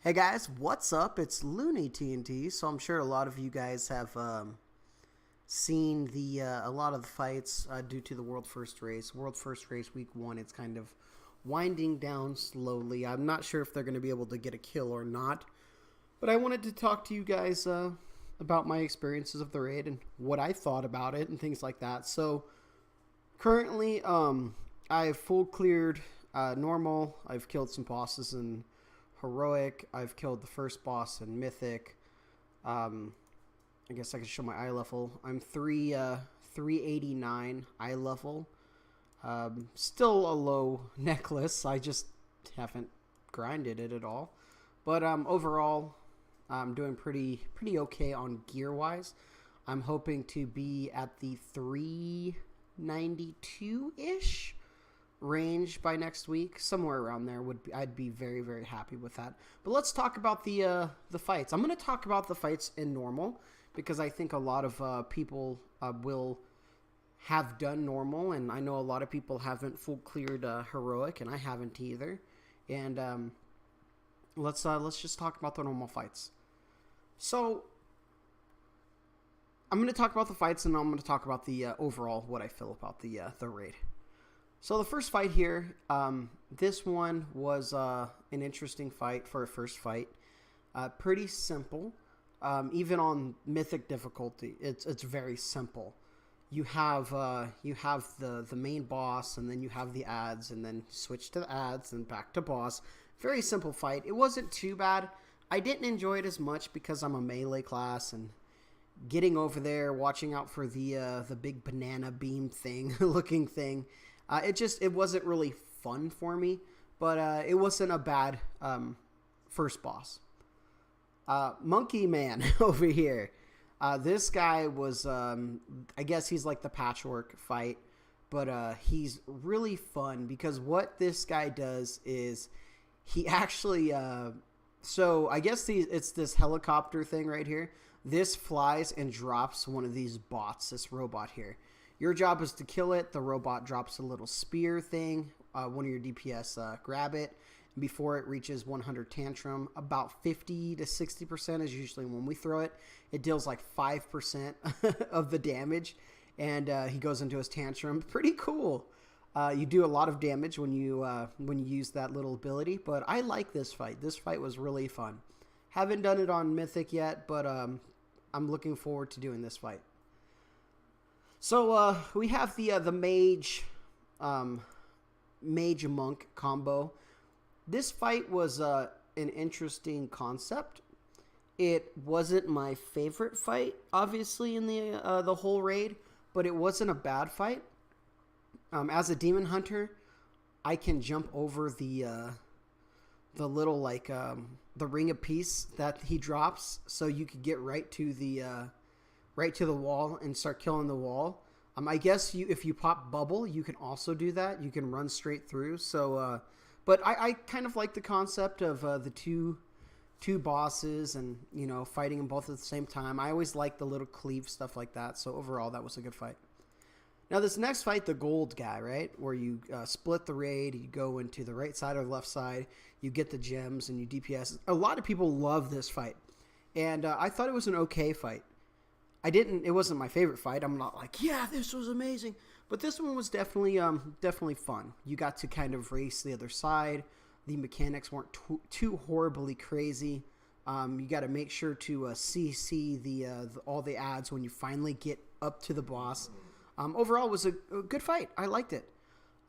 Hey guys, what's up? It's Looney TNT. So I'm sure a lot of you guys have seen the a lot of the fights due to the World First Race. World First Race Week 1. It's kind of winding down slowly. I'm not sure if they're going to be able to get a kill or not, but I wanted to talk to you guys about my experiences of the raid and what I thought about it and things like that. So currently, I've full cleared normal. I've killed some bosses and heroic. I've killed the first boss in mythic. Um, I guess I can show my eye level. I'm 389 eye level. Still a low necklace. I just haven't grinded it at all. But overall, I'm doing pretty okay on gear wise. I'm hoping to be at the 392 ish range by next week, somewhere around there. I'd be very happy with that. But let's talk about the fights. I'm going to talk about the fights in normal because I think a lot of people will have done normal, and I know a lot of people haven't full cleared heroic, and I haven't either. And let's just talk about the normal fights. So I'm going to talk about the fights, and I'm going to talk about the overall what I feel about the raid. So the first fight here, this one was an interesting fight for a first fight. Pretty simple. Even on mythic difficulty, it's very simple. You have the main boss, and then you have the ads, and then switch to the ads, and back to boss. Very simple fight. It wasn't too bad. I didn't enjoy it as much because I'm a melee class, and getting over there, watching out for the big banana beam thing, looking thing. It wasn't really fun for me, but it wasn't a bad first boss. Monkey Man over here. This guy was, I guess he's like the patchwork fight, but he's really fun because what this guy does is he actually, so I guess it's this helicopter thing right here. This flies and drops one of these bots, this robot here. Your job is to kill it. The robot drops a little spear thing. One of your DPS grab it. Before it reaches 100 tantrum, about 50 to 60% is usually when we throw it. It deals like 5% of the damage, and he goes into his tantrum. Pretty cool. You do a lot of damage when you use that little ability, but I like this fight. This fight was really fun. Haven't done it on Mythic yet, but I'm looking forward to doing this fight. So we have the mage mage monk combo. This fight was an interesting concept. It wasn't my favorite fight, obviously, in the whole raid, but it wasn't a bad fight. As a demon hunter, I can jump over the little like the ring of peace that he drops, so you could get right to the wall and start killing the wall. I guess if you pop bubble, you can also do that. You can run straight through. So, but I kind of like the concept of the two bosses and fighting them both at the same time. I always like the little cleave stuff like that. So overall, that was a good fight. Now this next fight, the gold guy, right, where you split the raid, you go into the right side or the left side, you get the gems and you DPS. A lot of people love this fight, and I thought it was an okay fight. It wasn't my favorite fight. I'm not like, yeah, this was amazing. But this one was definitely fun. You got to kind of race the other side. The mechanics weren't too horribly crazy. You got to make sure to CC all the ads when you finally get up to the boss. Overall, it was a good fight. I liked it.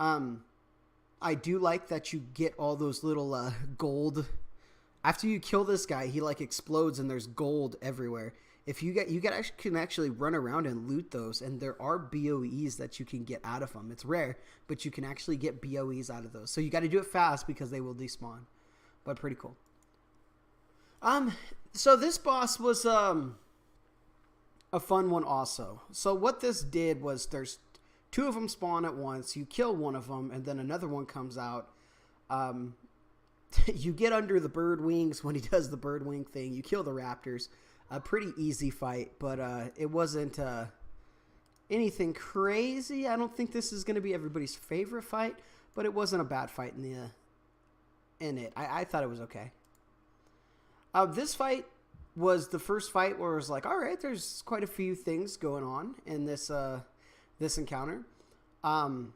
I do like that you get all those little gold. After you kill this guy, he like explodes and there's gold everywhere. If you can actually run around and loot those, and there are BOEs that you can get out of them. It's rare, but you can actually get BOEs out of those. So you got to do it fast because they will despawn. But pretty cool. So this boss was a fun one also. So what this did was there's two of them spawn at once. You kill one of them, and then another one comes out. You get under the bird wings when he does the bird wing thing. You kill the raptors. A pretty easy fight, but it wasn't anything crazy. I don't think this is going to be everybody's favorite fight, but it wasn't a bad fight in it. I thought it was okay. This fight was the first fight where it was like, all right, there's quite a few things going on in this encounter. Um,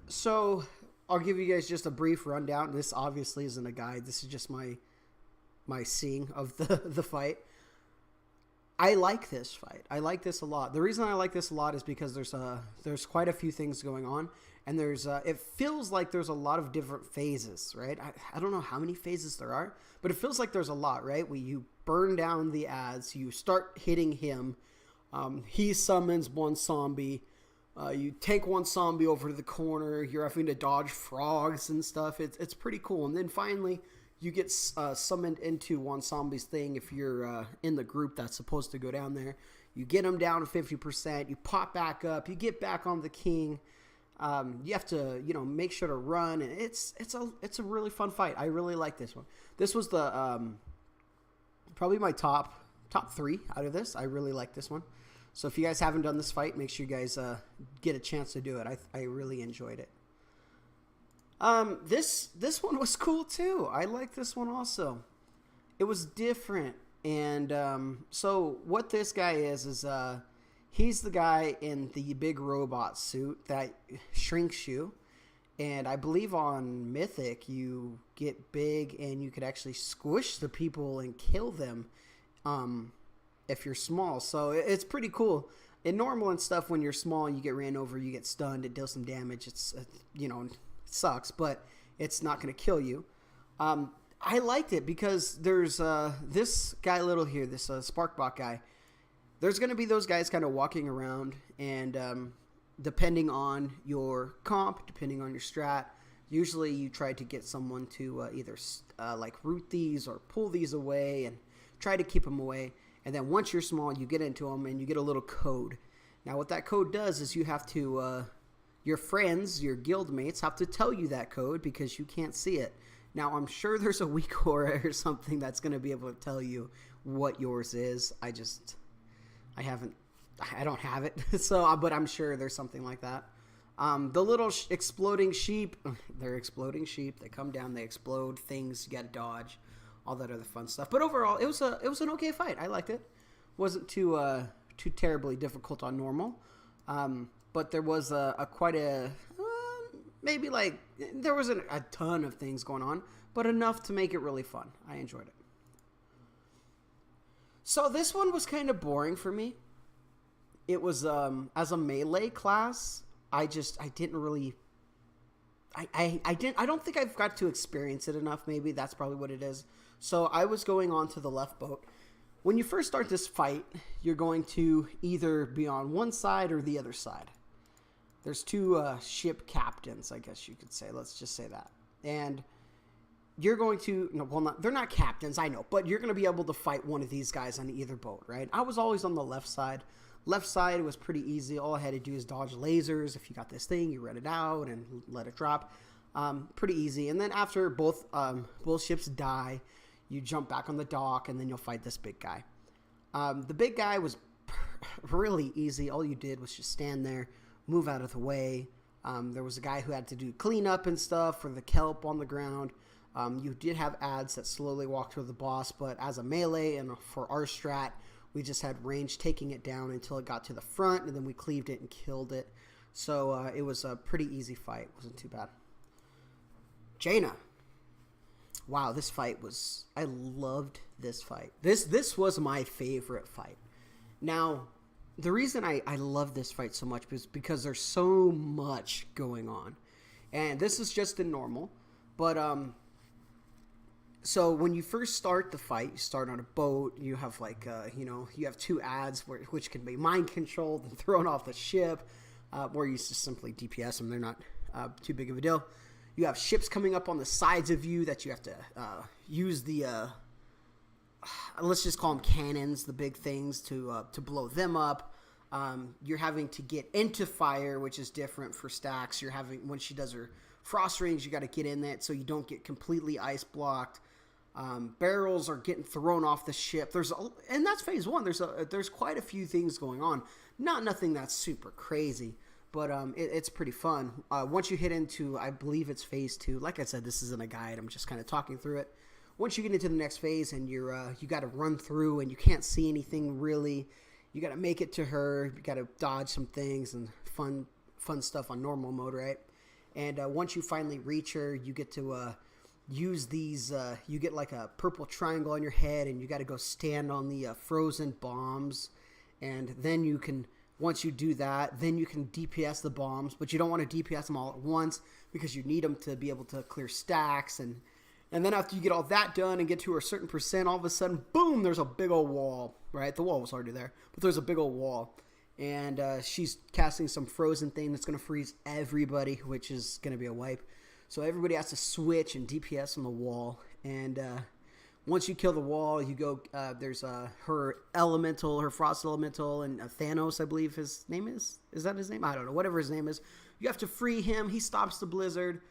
so I'll give you guys just a brief rundown. This obviously isn't a guide. This is just my seeing of the fight. I like this fight. I like this a lot. The reason I like this a lot is because there's quite a few things going on, and it feels like there's a lot of different phases, right? I don't know how many phases there are, but it feels like there's a lot, right? Where you burn down the ads, you start hitting him, he summons one zombie, you take one zombie over to the corner, you're having to dodge frogs and stuff. It's pretty cool, and then finally you get summoned into one zombie's thing if you're in the group that's supposed to go down there. You get him down to 50%. You pop back up. You get back on the king. You have to, make sure to run. And it's a really fun fight. I really like this one. This was the probably my top 3 out of this. I really like this one. So if you guys haven't done this fight, make sure you guys get a chance to do it. I really enjoyed it. This one was cool too. I like this one also. It was different. And, so what this guy is he's the guy in the big robot suit that shrinks you. And I believe on Mythic, you get big and you could actually squish the people and kill them, if you're small. So it's pretty cool. In normal and stuff, when you're small and you get ran over, you get stunned, it deals some damage. It's sucks, but it's not going to kill you. I liked it because there's this guy little here, this Sparkbot guy. There's going to be those guys kind of walking around, and depending on your comp, depending on your strat, usually you try to get someone to either like root these or pull these away and try to keep them away. And then once you're small, you get into them and you get a little code. Now what that code does is you have to your friends, your guild mates, have to tell you that code because you can't see it. Now, I'm sure there's a weak aura or something that's going to be able to tell you what yours is. I don't have it. But I'm sure there's something like that. The little exploding sheep, they're exploding sheep. They come down, they explode things, you got to dodge, all that other fun stuff. But overall, it was an okay fight. I liked it. Wasn't too terribly difficult on normal. But there was maybe like, there wasn't a ton of things going on, but enough to make it really fun. I enjoyed it. So this one was kind of boring for me. It was, as a melee class, I don't think I've got to experience it enough. Maybe that's probably what it is. So I was going on to the left boat. When you first start this fight, you're going to either be on one side or the other side. There's 2 ship captains, I guess you could say. Let's just say that. And you're going to, they're not captains, I know, but you're going to be able to fight one of these guys on either boat, right? I was always on the left side. Left side was pretty easy. All I had to do is dodge lasers. If you got this thing, you run it out and let it drop. Pretty easy. And then after both ships die, you jump back on the dock, and then you'll fight this big guy. The big guy was really easy. All you did was just stand there, move out of the way. There was a guy who had to do cleanup and stuff for the kelp on the ground. You did have ads that slowly walked toward the boss, but as a melee and for our strat, we just had range taking it down until it got to the front, and then we cleaved it and killed it. So it was a pretty easy fight. Wasn't too bad. Jaina. Wow, this fight was... I loved this fight. This was my favorite fight. Now, the reason I love this fight so much is because there's so much going on. And this is just in normal. But, so when you first start the fight, you start on a boat. You have like, you have 2 ads which can be mind controlled and thrown off the ship. Or you just simply DPS them. They're not too big of a deal. You have ships coming up on the sides of you that you have to use the, let's just call them cannons, the big things, to blow them up. You're having to get into fire, which is different for Stacks. When she does her frost rings, you got to get in that so you don't get completely ice blocked. Barrels are getting thrown off the ship. And that's phase 1. There's quite a few things going on. Nothing that's super crazy. But it's pretty fun. Once you hit into, I believe it's phase 2. Like I said, this isn't a guide. I'm just kind of talking through it. once you get into the next phase and you got to run through and you can't see anything really, you got to make it to her. You got to dodge some things and fun stuff on normal mode, right? And once you finally reach her, you get to use these. You get like a purple triangle on your head, and you got to go stand on the frozen bombs, and then you can. Once you do that, then you can DPS the bombs, but you don't want to DPS them all at once because you need them to be able to clear stacks. And then after you get all that done and get to a certain percent, all of a sudden, boom, there's a big old wall, right? The wall was already there, but there's a big old wall. And she's casting some frozen thing that's going to freeze everybody, which is going to be a wipe. So everybody has to switch and DPS on the wall. And once you kill the wall, you go. There's her elemental, her frost elemental, and Thanos, I believe his name is. Is that his name? I don't know. Whatever his name is, you have to free him. He stops the blizzard.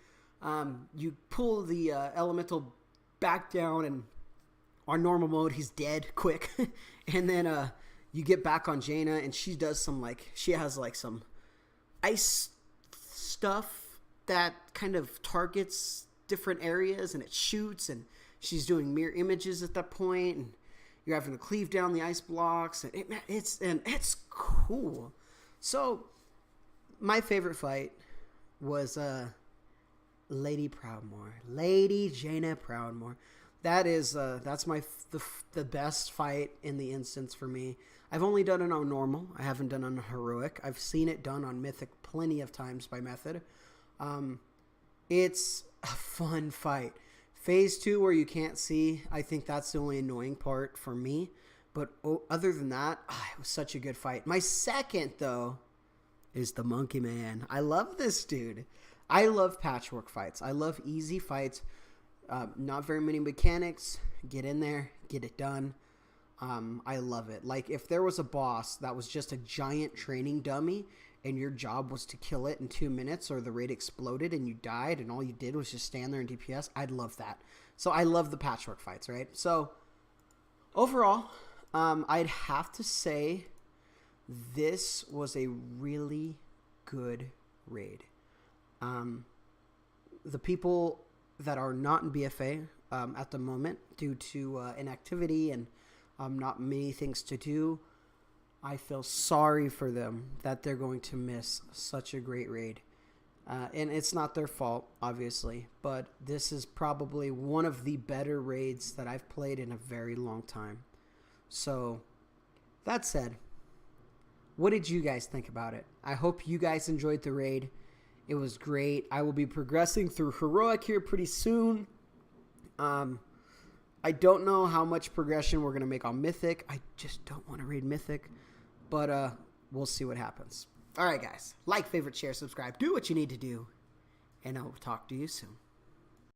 You pull the elemental back down, and on normal mode, he's dead quick. And then you get back on Jaina, and she does some she has some ice stuff that kind of targets different areas, and it shoots, and she's doing mirror images at that point, and you're having to cleave down the ice blocks, and it's cool. So my favorite fight was Lady Proudmoore, Lady Jaina Proudmoore. That is that's the best fight in the instance for me. I've only done it on normal. I haven't done it on heroic. I've seen it done on mythic plenty of times by method. It's a fun fight. Phase 2 where you can't see, I think that's the only annoying part for me. But other than that, it was such a good fight. My second, though, is the Monkey Man. I love this dude. I love patchwork fights. I love easy fights. Not very many mechanics. Get in there. Get it done. I love it. Like, if there was a boss that was just a giant training dummy and your job was to kill it in 2 minutes, or the raid exploded and you died and all you did was just stand there and DPS, I'd love that. So I love the patchwork fights, right? So overall, I'd have to say this was a really good raid. The people that are not in BFA at the moment due to inactivity and not many things to do, I feel sorry for them that they're going to miss such a great raid. And it's not their fault, obviously, but this is probably one of the better raids that I've played in a very long time. So, that said, what did you guys think about it? I hope you guys enjoyed the raid. It was great. I will be progressing through Heroic here pretty soon. I don't know how much progression we're going to make on Mythic. I just don't want to raid Mythic. But we'll see what happens. All right, guys. Like, favorite, share, subscribe. Do what you need to do. And I will talk to you soon.